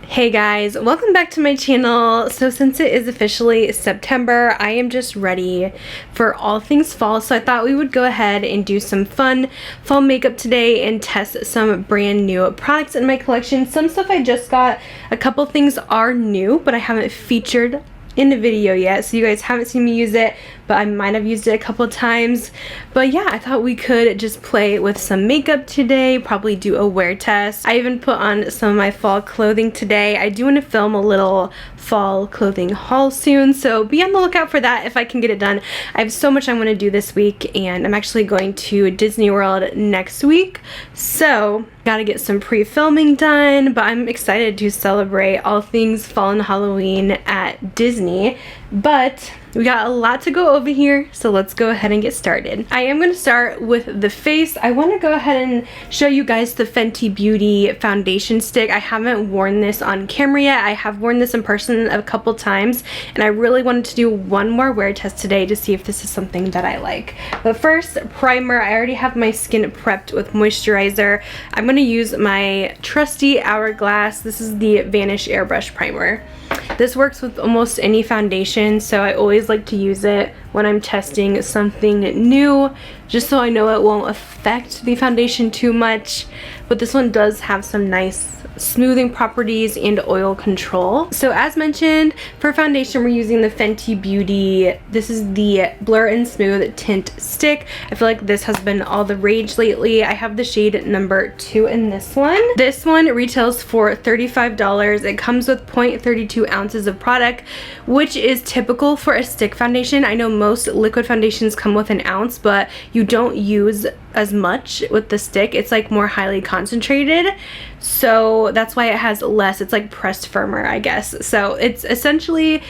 Hey guys, welcome back to my channel. So since it is officially September, I am just ready for all things fall. So I thought we would go ahead and do some fun fall makeup today and test some brand new products in my collection. Some stuff I just got, a couple things are new, but I haven't featured in the video yet, so you guys haven't seen me use it, but I might have used it a couple times. But yeah, I thought we could just play with some makeup today, probably do a wear test. I even put on some of my fall clothing today. I do want to film a little fall clothing haul soon, so be on the lookout for that if I can get it done. I have so much I want to do this week, and I'm actually going to Disney World next week, so gotta get some pre-filming done, but I'm excited to celebrate all things fall and Halloween at Disney. But we got a lot to go over here, so let's go ahead and get started. I am going to start with the face. I want to go ahead and show you guys the Fenty Beauty foundation stick. I haven't worn this on camera yet. I have worn this in person a couple times, and I really wanted to do one more wear test today to see if this is something that I like. But first, primer. I already have my skin prepped with moisturizer. I'm going to use my trusty Hourglass. This is the Vanish Airbrush Primer. This works with almost any foundation, so I always like to use it when I'm testing something new, just so I know it won't affect the foundation too much. But this one does have some nice smoothing properties and oil control. So as mentioned, for foundation we're using the Fenty Beauty. This is the Blur and Smooth Tint Stick. I feel like this has been all the rage lately. I have the shade number 2 in this one. This one retails for $35. It comes with 0.32 ounces of product, which is typical for a stick foundation. I know most liquid foundations come with an ounce, but you don't use as much with the stick. It's like more highly concentrated, so that's why it has less. It's like pressed firmer, I guess. So it's essentially,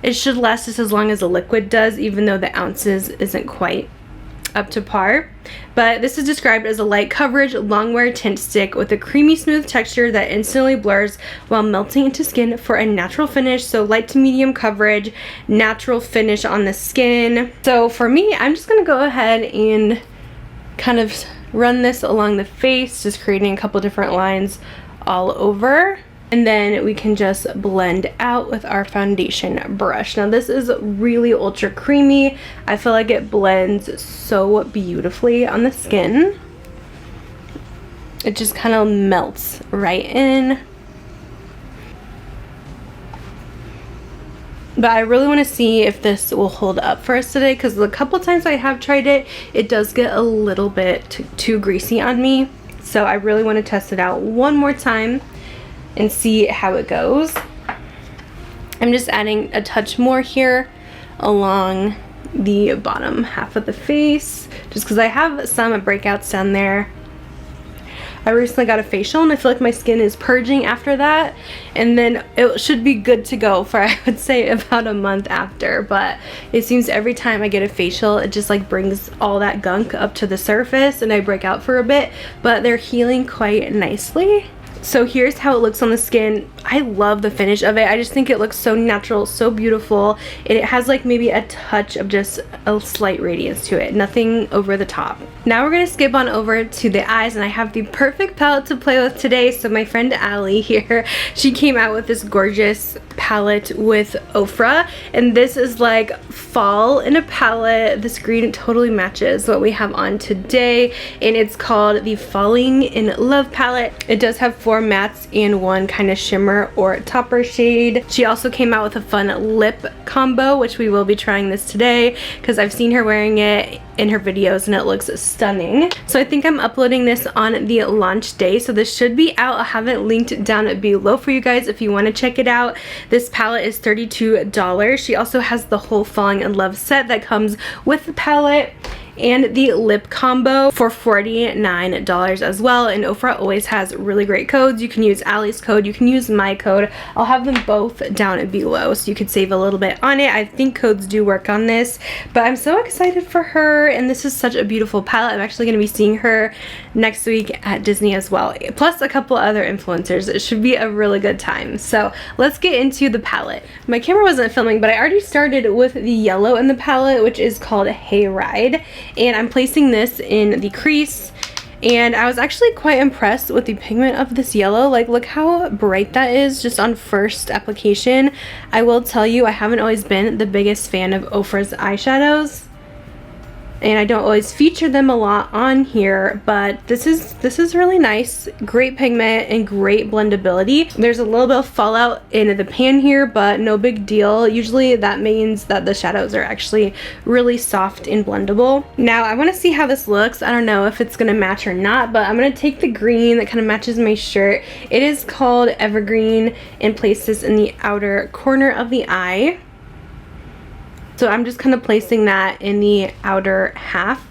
it should last just as long as a liquid does, even though the ounces isn't quite up to par. But this is described as a light coverage long wear tint stick with a creamy smooth texture that instantly blurs while melting into skin for a natural finish. So light to medium coverage, natural finish on the skin. So for me, I'm just gonna go ahead and kind of run this along the face, just creating a couple different lines all over, and then we can just blend out with our foundation brush. Now this is really ultra creamy. I feel like it blends so beautifully on the skin. It just kind of melts right in. But I really want to see if this will hold up for us today, because the couple times I have tried it, it does get a little bit too greasy on me. So I really want to test it out one more time and see how it goes. I'm just adding a touch more here along the bottom half of the face, just because I have some breakouts down there. I recently got a facial and I feel like my skin is purging after that, and then it should be good to go for, I would say, about a month after. But it seems every time I get a facial, it just like brings all that gunk up to the surface and I break out for a bit, but they're healing quite nicely. So here's how it looks on the skin. I love the finish of it. I just think it looks so natural, so beautiful. It has like maybe a touch of just a slight radiance to it, nothing over the top. Now we're gonna skip on over to the eyes, and I have the perfect palette to play with today. So my friend Allie here, she came out with this gorgeous palette with Ofra, and this is like fall in a palette. This green totally matches what we have on today, and it's called the Falling in Love palette. It does have 4 mattes and 1 kind of shimmer or topper shade. She also came out with a fun lip combo, which we will be trying this today because I've seen her wearing it in her videos and it looks stunning. So I think I'm uploading this on the launch day, so this should be out. I'll have it linked down below for you guys if you want to check it out. This palette is $32. She also has the whole Falling in Love set that comes with the palette and the lip combo for $49 as well. And Ofra always has really great codes. You can use Allie's code, you can use my code. I'll have them both down below so you could save a little bit on it. I think codes do work on this, but I'm so excited for her, and this is such a beautiful palette. I'm actually going to be seeing her next week at Disney as well, plus a couple other influencers. It should be a really good time. So let's get into the palette. My camera wasn't filming, but I already started with the yellow in the palette, which is called Hayride. And I'm placing this in the crease and I was actually quite impressed with the pigment of this yellow. Like, look how bright that is just on first application. I will tell you, I haven't always been the biggest fan of Ofra's eyeshadows, and I don't always feature them a lot on here, but this is really nice. Great pigment and great blendability. There's a little bit of fallout in the pan here, but no big deal. Usually that means that the shadows are actually really soft and blendable. Now I want to see how this looks. I don't know if it's gonna match or not, but I'm gonna take the green that kind of matches my shirt. It is called Evergreen and place this in the outer corner of the eye. So I'm just kind of placing that in the outer half.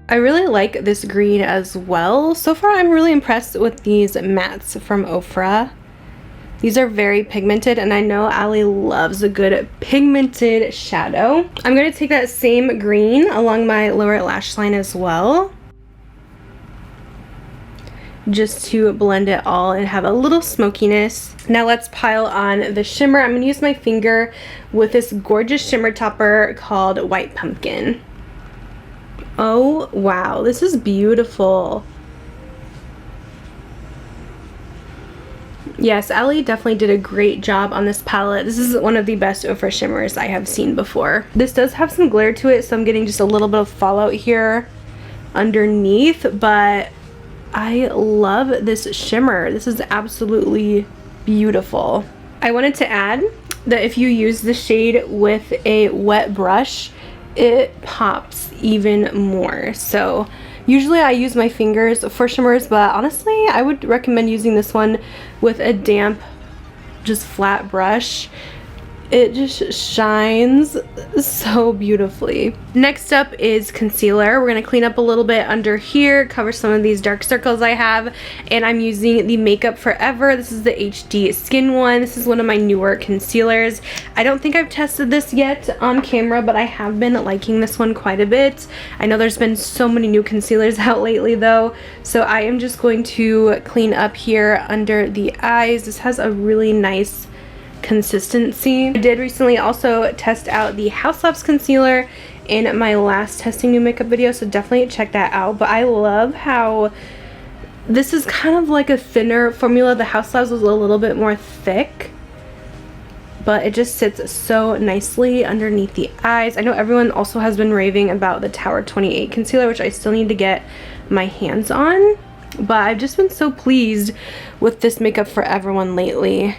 I really like this green as well. So far I'm really impressed with these mattes from Ofra. These are very pigmented, and I know Ali loves a good pigmented shadow. I'm going to take that same green along my lower lash line as well, just to blend it all and have a little smokiness. Now let's pile on the shimmer. I'm gonna use my finger with this gorgeous shimmer topper called White Pumpkin. Oh wow, this is beautiful. Yes, Ali definitely did a great job on this palette. This is one of the best Ofra shimmers I have seen before. This does have some glare to it, so I'm getting just a little bit of fallout here underneath, but I love this shimmer. This is absolutely beautiful. I wanted to add that if you use the shade with a wet brush, it pops even more. So usually I use my fingers for shimmers, but honestly I would recommend using this one with a damp, just flat brush. It just shines so beautifully. Next up is concealer. We're gonna clean up a little bit under here, cover some of these dark circles I have, and I'm using the Makeup Forever. This is the HD Skin one. This is one of my newer concealers. I don't think I've tested this yet on camera, but I have been liking this one quite a bit. I know there's been so many new concealers out lately though, so I am just going to clean up here under the eyes. This has a really nice consistency. I did recently also test out the House Labs concealer in my last testing new makeup video, so definitely check that out. But I love how this is kind of like a thinner formula. The House Labs was a little bit more thick, but it just sits so nicely underneath the eyes. I know everyone also has been raving about the Tower 28 concealer, which I still need to get my hands on, but I've just been so pleased with this Makeup Forever one lately.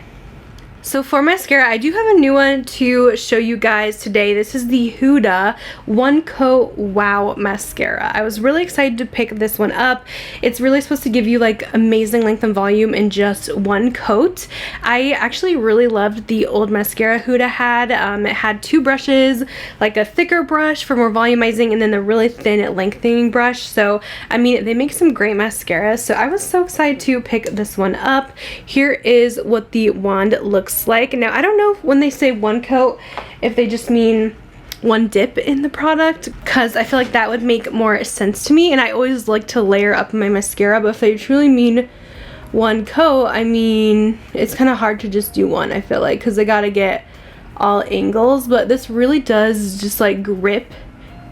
So for mascara, I do have a new one to show you guys today. This is the Huda One Coat Wow Mascara. I was really excited to pick this one up. It's really supposed to give you like amazing length and volume in just one coat. I actually really loved the old mascara Huda had. It had two brushes, like a thicker brush for more volumizing and then the really thin lengthening brush. So I mean, they make some great mascara. So I was so excited to pick this one up. Here is what the wand looks like. Now I don't know when they say one coat if they just mean one dip in the product, because I feel like that would make more sense to me, and I always like to layer up my mascara, but if they truly mean one coat, I mean it's kind of hard to just do one, I feel like, because they gotta get all angles. But this really does just like grip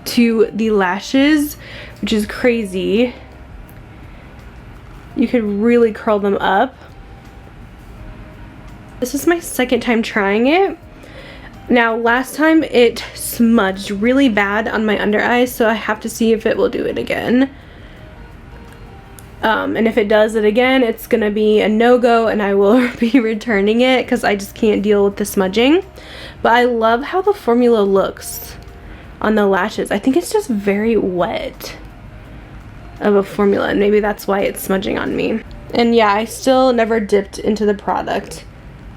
to the lashes, which is crazy. You could really curl them up. This is my second time trying it. Now last time it smudged really bad on my under eyes, so I have to see if it will do it again. And if it does it again, it's gonna be a no-go and I will be returning it because I just can't deal with the smudging. But I love how the formula looks on the lashes. I think it's just very wet of a formula, and maybe that's why it's smudging on me. And yeah, I still never dipped into the product.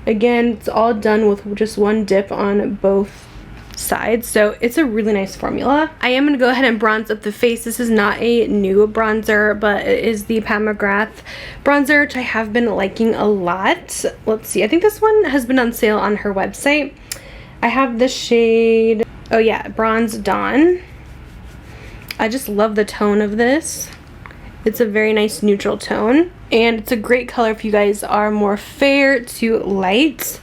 Again, it's all done with just one dip on both sides, so it's a really nice formula. I am going to go ahead and bronze up the face. This is not a new bronzer, but it is the Pat McGrath bronzer, which I have been liking a lot. Let's see, I think this one has been on sale on her website. I have the shade, oh yeah, Bronze Dawn. I just love the tone of this. It's a very nice neutral tone, and it's a great color if you guys are more fair to light.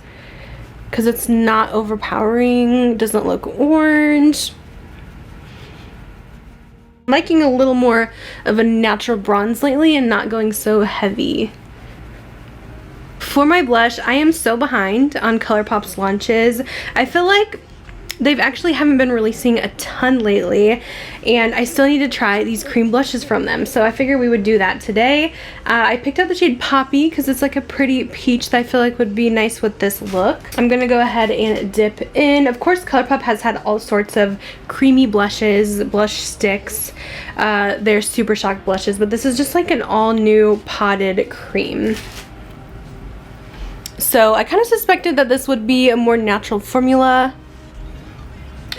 because it's not overpowering, doesn't look orange. I'm liking a little more of a natural bronze lately and not going so heavy. For my blush, I am so behind on ColourPop's launches. I feel like they've actually haven't been releasing a ton lately, and I still need to try these cream blushes from them, so I figured we would do that today. I picked up the shade Poppy because it's like a pretty peach that I feel like would be nice with this look. I'm gonna go ahead and dip in. Of course, ColourPop has had all sorts of creamy blushes, blush sticks. They're Super Shock blushes, but this is just like an all new potted cream. So I kind of suspected that this would be a more natural formula,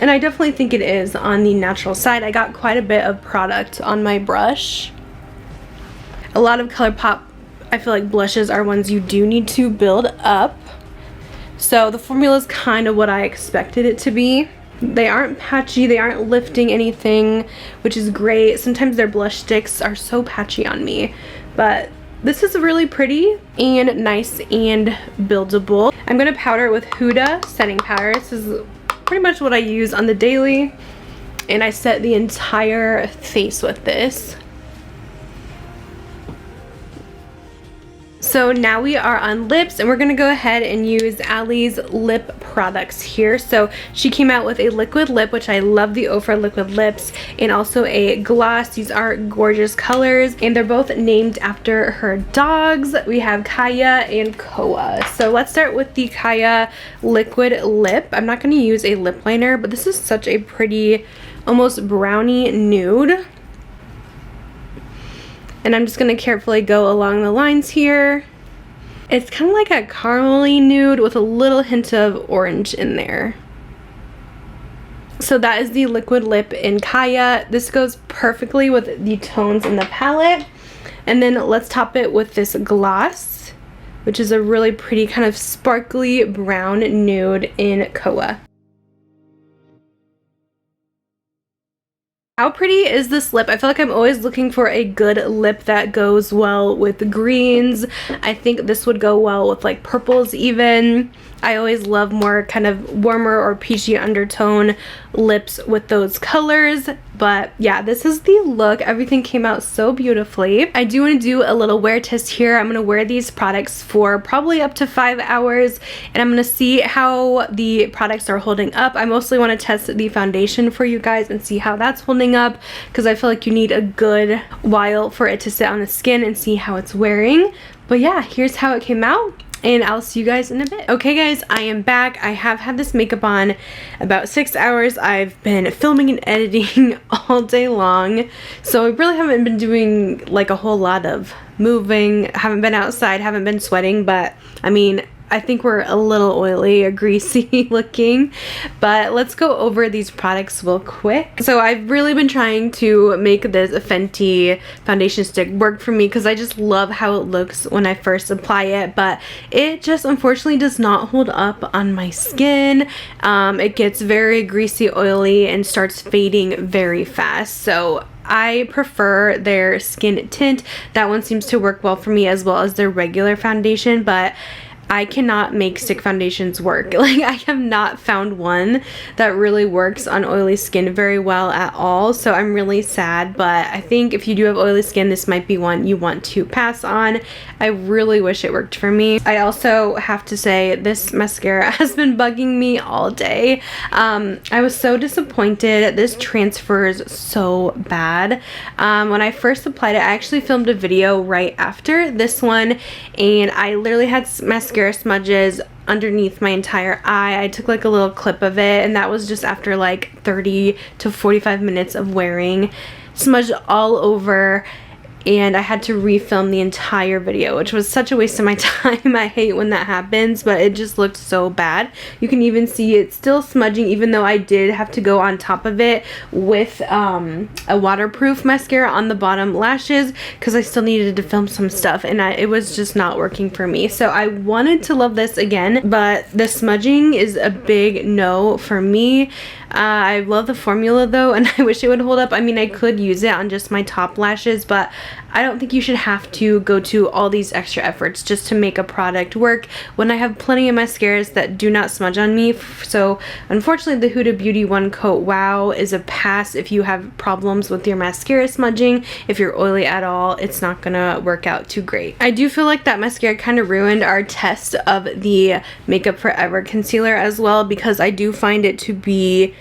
and I definitely think it is on the natural side. I got quite a bit of product on my brush. A lot of ColourPop, I feel like blushes are ones you do need to build up. So the formula is kind of what I expected it to be. They aren't patchy, they aren't lifting anything, which is great. Sometimes their blush sticks are so patchy on me, but this is really pretty and nice and buildable. I'm gonna powder it with Huda setting powder. This is pretty much what I use on the daily, and I set the entire face with this. So now we are on lips, and we're gonna go ahead and use Ali's lip products here. So she came out with a liquid lip, which I love the Ofra liquid lips, and also a gloss. These are gorgeous colors, and they're both named after her dogs. We have Kaya and Koa. So let's start with the Kaya liquid lip. I'm not gonna use a lip liner, but this is such a pretty, almost brownie nude. And I'm just going to carefully go along the lines here. It's kind of like a caramely nude with a little hint of orange in there. So that is the liquid lip in Kaya. This goes perfectly with the tones in the palette. And then let's top it with this gloss, which is a really pretty kind of sparkly brown nude in Koa. How pretty is this lip? I feel like I'm always looking for a good lip that goes well with greens. I think this would go well with like purples even. I always love more kind of warmer or peachy undertone lips with those colors. But yeah, this is the look. Everything came out so beautifully. I do want to do a little wear test here. I'm going to wear these products for probably up to 5 hours, and I'm going to see how the products are holding up. I mostly want to test the foundation for you guys and see how that's holding up, because I feel like you need a good while for it to sit on the skin and see how it's wearing. But yeah, here's how it came out, and I'll see you guys in a bit. Okay guys, I am back. I have had this makeup on about 6 hours. I've been filming and editing all day long, so I really haven't been doing like a whole lot of moving. Haven't been outside, haven't been sweating, but I mean, I think we're a little oily or greasy looking, but let's go over these products real quick. So I've really been trying to make this Fenty foundation stick work for me because I just love how it looks when I first apply it, but it just unfortunately does not hold up on my skin. It gets very greasy, oily, and starts fading very fast. So I prefer their skin tint. That one seems to work well for me, as well as their regular foundation, but I cannot make stick foundations work. Like, I have not found one that really works on oily skin very well at all, so I'm really sad. But I think if you do have oily skin, this might be one you want to pass on. I really wish it worked for me. I also have to say, this mascara has been bugging me all day. I was so disappointed. This transfers so bad. When I first applied it, I actually filmed a video right after this one, and I literally had mascara smudges underneath my entire eye. I took like a little clip of it, and that was just after like 30 to 45 minutes of wearing. Smudged all over, and I had to refilm the entire video, which was such a waste of my time. I hate when that happens, but it just looked so bad. You can even see it still smudging, even though I did have to go on top of it with a waterproof mascara on the bottom lashes, because I still needed to film some stuff, and it was just not working for me. So I wanted to love this again, but the smudging is a big no for me. I love the formula though, and I wish it would hold up. I mean, I could use it on just my top lashes, but I don't think you should have to go to all these extra efforts just to make a product work when I have plenty of mascaras that do not smudge on me. So unfortunately, the Huda Beauty One Coat Wow is a pass if you have problems with your mascara smudging. If you're oily at all, it's not gonna work out too great. I do feel like that mascara kind of ruined our test of the Makeup Forever concealer as well, because I do find it to be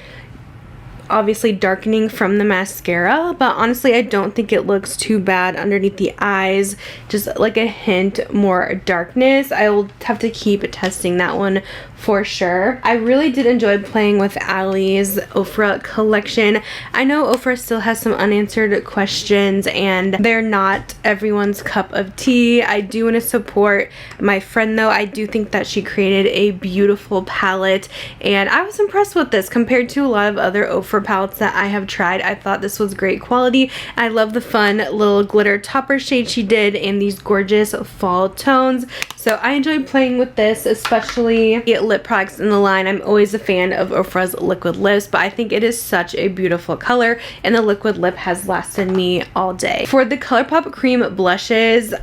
obviously darkening from the mascara, but honestly I don't think it looks too bad underneath the eyes. Just like a hint more darkness. I will have to keep testing that one for sure. I really did enjoy playing with Allie's Ofra collection. I know Ofra still has some unanswered questions and they're not everyone's cup of tea. I do want to support my friend though. I do think that she created a beautiful palette and I was impressed with this compared to a lot of other Ofra palettes that I have tried. I thought this was great quality. I love the fun little glitter topper shade she did and these gorgeous fall tones. So I enjoyed playing with this, especially the lip products in the line. I'm always a fan of Ofra's liquid lips, but I think it is such a beautiful color and the liquid lip has lasted me all day. For the ColourPop cream blushes,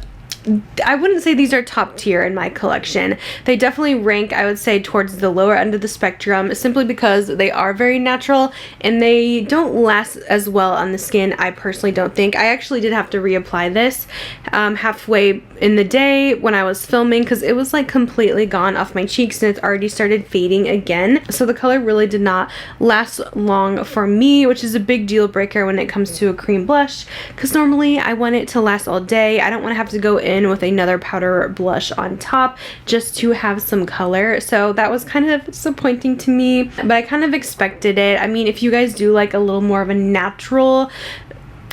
I wouldn't say these are top tier in my collection. They definitely rank, I would say, towards the lower end of the spectrum simply because they are very natural and they don't last as well on the skin, I personally don't think. I actually did have to reapply this halfway in the day when I was filming because it was like completely gone off my cheeks and it's already started fading again. So the color really did not last long for me, which is a big deal breaker when it comes to a cream blush because normally I want it to last all day. I don't want to have to go in with another powder blush on top just to have some color. So that was kind of disappointing to me, but I kind of expected it. I mean, if you guys do like a little more of a natural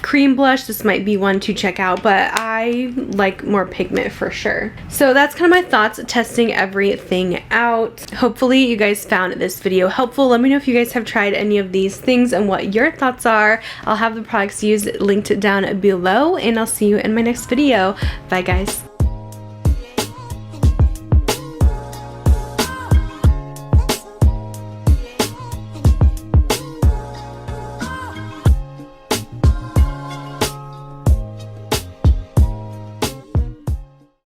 cream blush, this might be one to check out, but I like more pigment for sure. So that's kind of my thoughts testing everything out. Hopefully you guys found this video helpful. Let me know if you guys have tried any of these things and what your thoughts are. I'll have the products used linked down below and I'll see you in my next video. Bye guys.